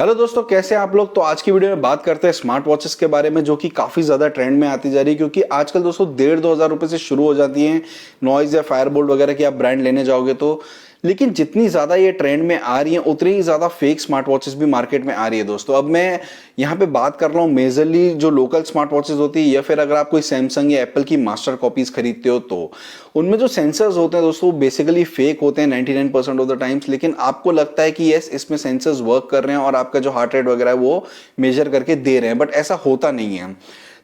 Hello दोस्तों, कैसे हैं आप लोग। तो आज की वीडियो में बात करते हैं स्मार्ट वॉचेस के बारे में, जो कि काफ़ी ज़्यादा ट्रेंड में आती जा रही है। क्योंकि आजकल दोस्तों 1,500-2,000 रुपये से शुरू हो जाती हैं नॉइज़ या फायरबोल्ट वगैरह की आप ब्रांड लेने जाओगे तो। लेकिन जितनी ज़्यादा ये ट्रेंड में आ रही हैं उतनी ही ज़्यादा फेक स्मार्ट वॉचेस भी मार्केट में आ रही है दोस्तों। अब मैं यहाँ पे बात कर रहा हूँ मेजरली जो लोकल स्मार्ट वॉचेस होती है, या फिर अगर आप कोई सैमसंग या एप्पल की मास्टर कॉपीज़ खरीदते हो तो उनमें जो सेंसर्स होते हैं दोस्तों बेसिकली फेक होते हैं 99% ऑफ द टाइम्स। लेकिन आपको लगता है कि यस, इसमें सेंसर्स वर्क कर रहे हैं और आपका जो हार्ट रेट वगैरह है वो मेजर करके दे रहे हैं, बट ऐसा होता नहीं है।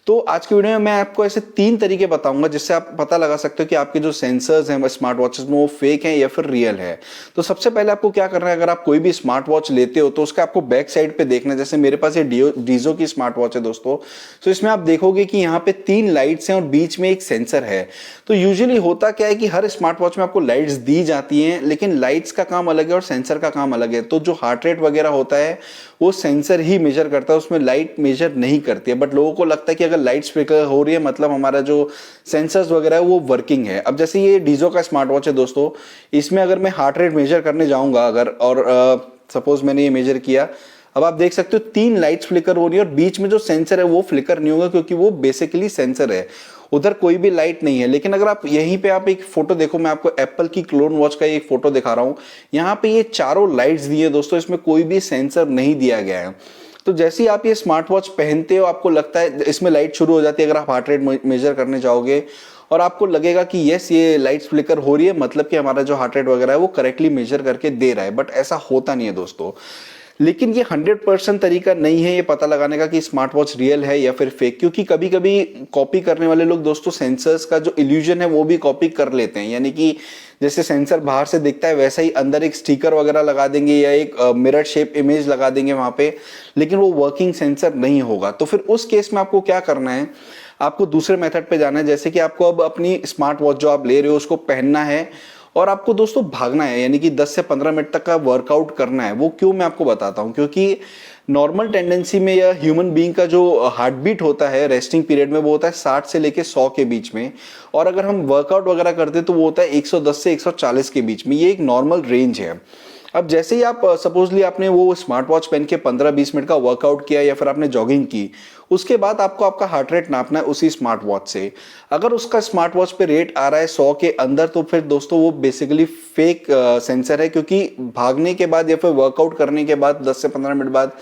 तो आज की वीडियो में मैं आपको ऐसे 3 तरीके बताऊंगा जिससे आप पता लगा सकते हो कि आपके जो सेंसर्स हैं स्मार्ट वॉचेस में वो फेक हैं या फिर रियल है। तो सबसे पहले आपको क्या करना है, अगर आप कोई भी स्मार्ट वॉच लेते हो तो उसका आपको बैक साइड पे देखना है। जैसे मेरे पास ये डीजो की स्मार्ट वॉच है दोस्तों, तो इसमें आप देखोगे कि यहाँ पे 3 लाइट्स हैं और बीच में एक सेंसर है। तो यूजुअली होता क्या है कि हर स्मार्ट वॉच में आपको लाइट्स दी जाती हैं, लेकिन लाइट्स का काम अलग है और सेंसर का काम अलग है। तो जो हार्ट रेट वगैरह होता है वो सेंसर ही मेजर करता है, उसमें लाइट मेजर नहीं करती है। बट लोगों को लगता है कि अगर लाइट स्पीकर हो रही है मतलब हमारा जो सेंसर्स वगैरह है वो वर्किंग है। अब जैसे ये डीजो का स्मार्ट वॉच है दोस्तों, इसमें अगर मैं हार्ट रेट मेजर करने जाऊंगा अगर, और सपोज मैंने ये मेजर किया, अब आप देख सकते हो 3 लाइट्स फ्लिकर हो रही है और बीच में जो सेंसर है वो फ्लिकर नहीं होगा क्योंकि वो बेसिकली सेंसर है, उधर कोई भी लाइट नहीं है। लेकिन अगर आप यहीं पे आप एक फोटो देखो, मैं आपको एप्पल की क्लोन वॉच का एक फोटो दिखा रहा हूं, यहाँ पे ये चारों लाइट्स दी है दोस्तों, इसमें कोई भी सेंसर नहीं दिया गया है। तो जैसे ही आप ये स्मार्ट वॉच पहनते हो आपको लगता है इसमें लाइट शुरू हो जाती है अगर आप हार्ट रेट मेजर करने जाओगे, और आपको लगेगा कि यस ये लाइट्स फ्लिकर हो रही है मतलब कि हमारा जो हार्ट रेट वगैरह है वो करेक्टली मेजर करके दे रहा है। बट ऐसा होता नहीं है दोस्तों। लेकिन ये 100% तरीका नहीं है ये पता लगाने का कि स्मार्ट वॉच रियल है या फिर फेक, क्योंकि कभी कभी कॉपी करने वाले लोग दोस्तों सेंसर्स का जो इल्यूजन है वो भी कॉपी कर लेते हैं। यानी कि जैसे सेंसर बाहर से दिखता है वैसा ही अंदर एक स्टिकर वगैरह लगा देंगे या एक मिरर शेप इमेज लगा देंगे वहां पे, लेकिन वो वर्किंग सेंसर नहीं होगा। तो फिर उस केस में आपको क्या करना है, आपको दूसरे मेथड पे जाना है। जैसे कि आपको अब अपनी स्मार्ट वॉच जो आप ले रहे हो उसको पहनना है और आपको दोस्तों भागना है, यानी कि 10 से 15 मिनट तक का वर्कआउट करना है। वो क्यों मैं आपको बताता हूं, क्योंकि नॉर्मल टेंडेंसी में या ह्यूमन बीइंग का जो हार्ट बीट होता है रेस्टिंग पीरियड में वो होता है 60 से लेके 100 के बीच में, और अगर हम वर्कआउट वगैरह करते हैं तो वो होता है 110 से 140 के बीच में। ये एक नॉर्मल रेंज है। अब जैसे ही आप सपोजली आपने वो स्मार्ट वॉच पहन के 15-20 मिनट का वर्कआउट किया या फिर आपने जॉगिंग की, उसके बाद आपको आपका हार्ट रेट नापना है उसी स्मार्ट वॉच से। अगर उसका स्मार्ट वॉच पे रेट आ रहा है 100 के अंदर तो फिर दोस्तों वो बेसिकली फेक सेंसर है, क्योंकि भागने के बाद या फिर वर्कआउट करने के बाद 10 से 15 मिनट बाद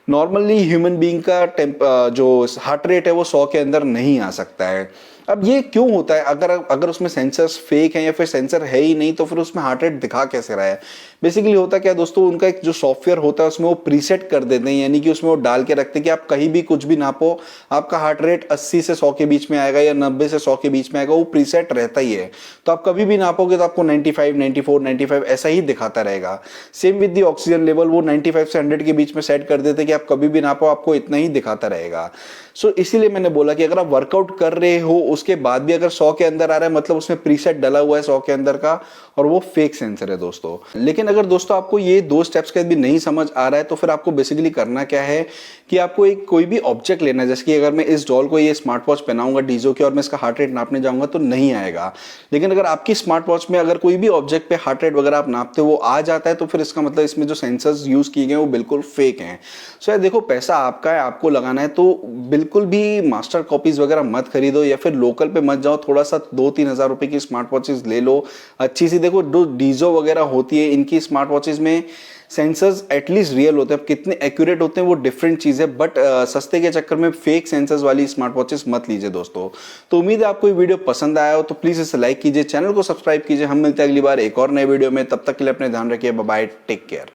नॉर्मली ह्यूमन बीइंग का जो हार्ट रेट है वो 100 के अंदर नहीं आ सकता है। अब ये क्यों होता है, अगर अगर उसमें सेंसर्स फेक हैं या फिर सेंसर है ही नहीं तो फिर उसमें हार्ट रेट दिखा कैसे रहा है। बेसिकली होता क्या दोस्तों, उनका एक जो सॉफ्टवेयर होता है उसमें वो प्रीसेट कर देते हैं, यानी कि उसमें वो डाल के रखते हैं कि आप कहीं भी कुछ भी नापो आपका हार्ट रेट 80 से 100 के बीच में आएगा या 90 से 100 के बीच में आएगा, वो प्रीसेट रहता ही है। तो आप कभी भी नापोगे तो आपको 95, 94, 95 ऐसा ही दिखाता रहेगा। Same with the oxygen level, वो 95 से 100 के बीच में सेट कर देते कि आप कभी भी नापो आपको इतना ही दिखाता रहेगा। सो इसीलिए मैंने बोला कि अगर आप वर्कआउट कर रहे हो उसके बाद भी अगर 100 के अंदर आ रहा है मतलब उसमें प्रीसेट डला हुआ है 100 के अंदर का, और वो फेक सेंसर है दोस्तों। लेकिन अगर दोस्तों आपको ये 2 स्टेप्स के भी नहीं समझ आ रहा है तो फिर आपको बेसिकली करना क्या है कि आपको एक कोई भी ऑब्जेक्ट लेना है। जैसे कि अगर मैं इस डॉल को ये स्मार्ट वॉच पहनाऊंगा डीजो की और मैं इसका हार्ट रेट नापने जाऊंगा तो नहीं आएगा। लेकिन अगर आपकी स्मार्ट वॉच में अगर कोई भी ऑब्जेक्ट पे हार्ट रेट वगैरह आप नापते हो वो आ जाता है तो फिर इसका मतलब इसमें जो सेंसर्स यूज किए गए वो बिल्कुल फेक हैं। सो यार देखो, पैसा आपका है, आपको लगाना है, तो बिल्कुल भी मास्टर कॉपीज वगैरह मत खरीदो या फिर लोकल पे मत जाओ। थोड़ा सा 2-3 हजार रुपए की स्मार्ट वॉचेस ले लो अच्छी सी। देखो जो डीजो वगैरह होती है इनकी स्मार्ट वॉचेस में सेंसर्स एटलीस्ट रियल होते हैं, कितने एक्यूरेट होते हैं वो डिफरेंट चीज है, बट सस्ते के चक्कर में फेक सेंसर्स वाली स्मार्ट वॉचेस मत लीजिए दोस्तों। तो उम्मीद है आपको ये वीडियो पसंद आया हो, तो प्लीज इसे लाइक कीजिए, चैनल को सब्सक्राइब कीजिए। हम मिलते हैं अगली बार एक और नए वीडियो में, तब तक के लिए अपने ध्यान रखिए। Bye bye, take care.